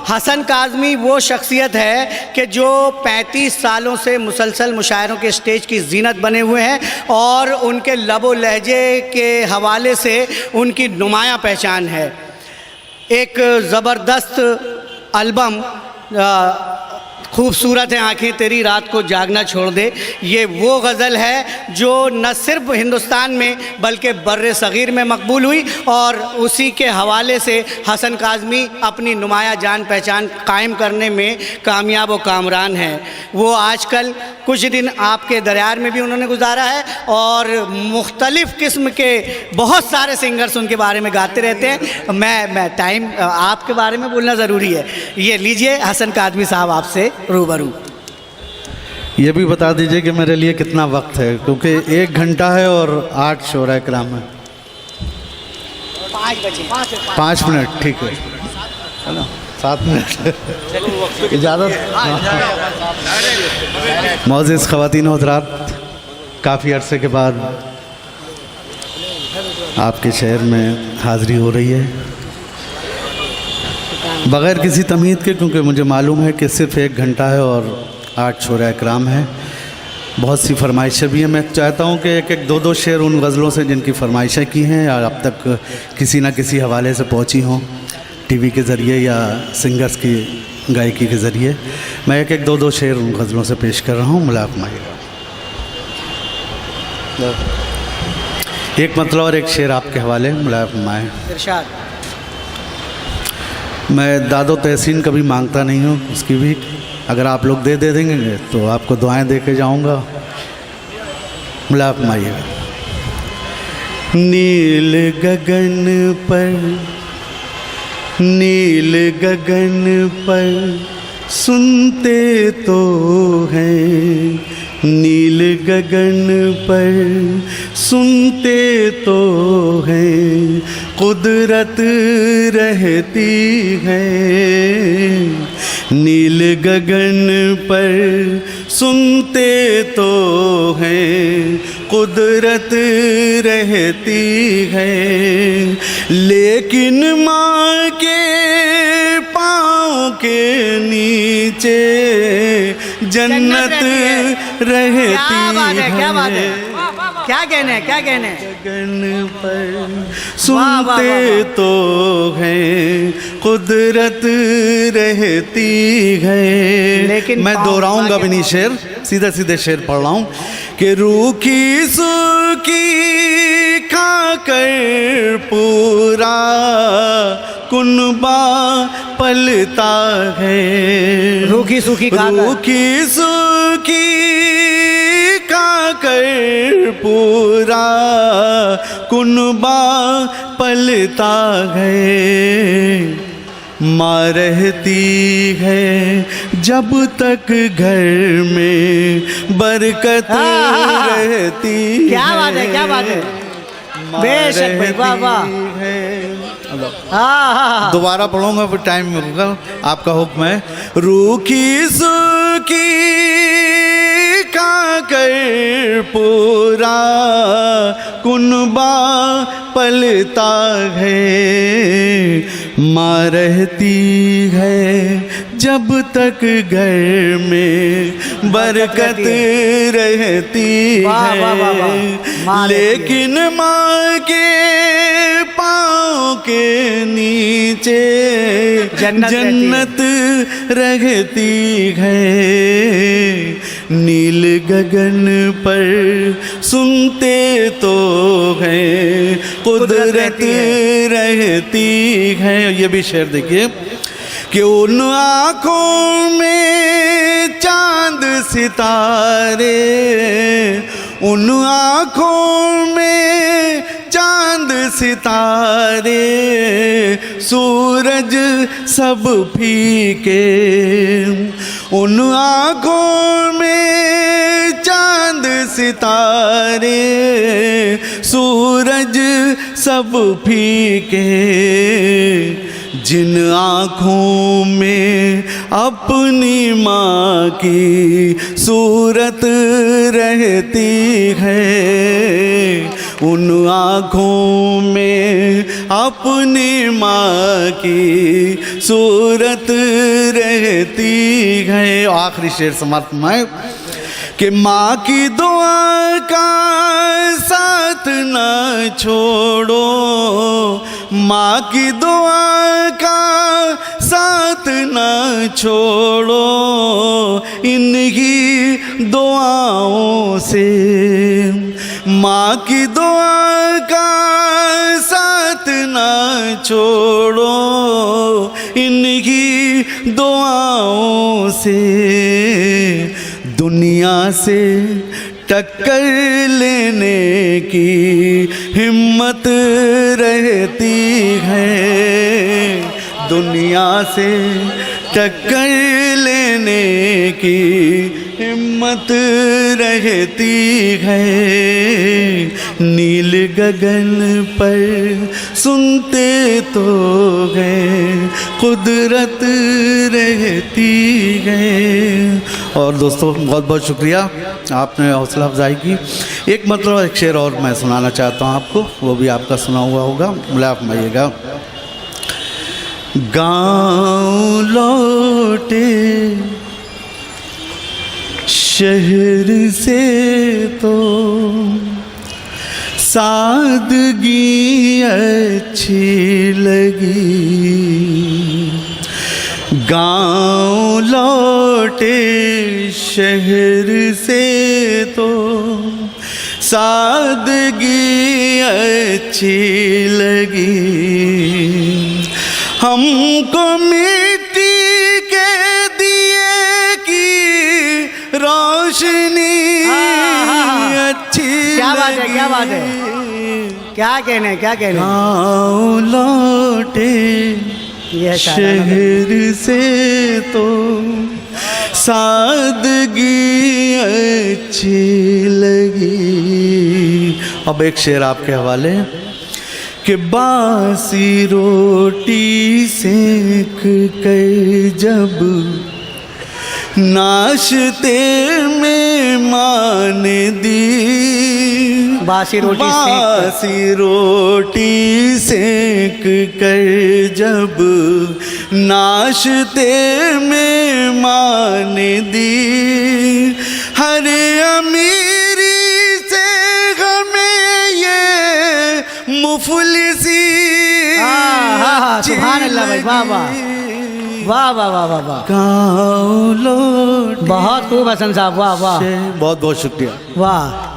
हसन काज़मी वो शख्सियत है कि जो 35 सालों से मुसलसल मुशायरों के स्टेज की जीनत बने हुए हैं और उनके लबो लहजे के हवाले से उनकी नुमायाँ पहचान है। एक ज़बरदस्त एल्बम खूबसूरत है आँखें तेरी रात को जागना छोड़ दे, ये वो गज़ल है जो न सिर्फ हिंदुस्तान में बल्कि बर्रे सग़ीर में मकबूल हुई और उसी के हवाले से हसन काज़मी अपनी नुमाया जान पहचान कायम करने में कामयाब व कामरान है। वो आजकल कुछ दिन आपके दरयार में भी उन्होंने गुजारा है और मुख्तलिफ़ किस्म के बहुत सारे सिंगर्स उनके बारे में गाते रहते हैं। मैं टाइम आपके बारे में बोलना ज़रूरी है। ये लीजिए हसन काज़मी साहब आपसे रूबरू। ये भी बता दीजिए कि मेरे लिए कितना वक्त है, क्योंकि 1 घंटा है और 8 शोरा कराम है। 5 बजे 5 मिनट ठीक है ना, 7 मिनट इजाज़त। मोअज़्ज़िज़ ख़वातीन व हज़रात, काफ़ी अरसे के बाद आपके शहर में हाज़िरी हो रही है बग़ैर किसी तमीद के, क्योंकि मुझे मालूम है कि सिर्फ़ 1 घंटा है और 8 शोरा कराम है। बहुत सी फरमाइशें भी हैं। मैं चाहता हूं कि एक 2 शेर उन गज़लों से जिनकी फरमाइशें की हैं या अब तक किसी न किसी हवाले से पहुंची हों, टीवी के ज़रिए या सिंगर्स की गायकी के ज़रिए, मैं एक 2 शेर उन गज़लों से पेश कर रहा हूँ। मुलाक़ फरमाइएगा। एक मतलब और एक शेर आपके हवाले, मुलाक़ फरमाएं। इरशाद। मैं दादो तहसीन कभी मांगता नहीं हूँ, उसकी भी अगर आप लोग दे देंगे तो आपको दुआएं दे के जाऊँगा। मुलाक़ फरमाइएगा। नील गगन पर सुनते तो हैं, नील गगन पर सुनते तो हैं, कुदरत रहती है। नील गगन पर सुनते तो हैं, कुदरत रहती है, लेकिन माँ के पाँव के नीचे जन्नत रहती है। क्या कहने गगन पर सुनते तो हैं, कुदरत रहती है। लेकिन मैं दोहराऊंगा भी नहीं शेर, सीधे शेर पढ़ रहा हूँ कि रूखी सूखी खाकर पूरा कुनबा पलता है। रूखी सूखी खाकर पूरा कुनबा पलता है। माँ रहती है जब तक घर में बरकत रहती है। क्या बात है बेशक भाई, वाह वाह। दोबारा पढ़ूंगा फिर टाइम मिलेगा, आपका हुक्म है। रूखी सूखी खाकर पूरा कुनबा पलता है। माँ रहती है जब तक घर में बरकत रहती है, लेकिन माँ के पाँव के नीचे जन्नत रहती है। नील गगन पर सुनते तो हैं, कुदरत रहती है। ये भी शेर देखिए कि उन आँखों में चांद सितारे, उन आँखों में चांद सितारे, सूरज सब फीके। उन आँखों में चांद सितारे, सूरज सब फीके। जिन आँखों में अपनी माँ की सूरत रहती है, उन आँखों में अपनी माँ की सूरत रहती है। आखिरी शेर समाप्त में कि माँ की दुआ का साथ न छोड़ो, माँ की दुआ का साथ न छोड़ो, इन्हीं दुआओं से माँ की दुआ का साथ न छोड़ो, इन्हीं दुआओं से दुनिया से टक्कर लेने की हिम्मत रहती है। दुनिया से टक्कर लेने की हिम्मत रहती है। नील गगन पर सुनते तो गए, कुदरत रहती है। और दोस्तों बहुत बहुत शुक्रिया, आपने हौसला अफजाई की। एक मतलब एक शेर और मैं सुनाना चाहता हूँ आपको, वो भी आपका सुना हुआ होगा, मुलायम फरमाइएगा। गाँव लौटे शहर से तो सादगी अच्छी लगी, गाँव लौटे शहर से तो सादगी अच्छी लगी। हमको मिट्टी के दिए की रोशनी अच्छी क्या बात है, क्या बात है, क्या कहने, क्या कहने। गाँव लौटे शहर से तो सादगी अच्छी लगी। अब एक शेर आपके हवाले कि बासी रोटी सेक कर जब नाश्ते में मान दी, बासी रोटी सेक कर जब नाश्ते में मान दी, हर अमीरी से हमें ये मुफलिसी सुभान अल्लाह भाई, वाह वाह वाह वाह वाह वाह वाह, गाँव लौट। बहुत खूब हसन साहब, वाह वाह, बहुत बहुत शुक्रिया, वाह।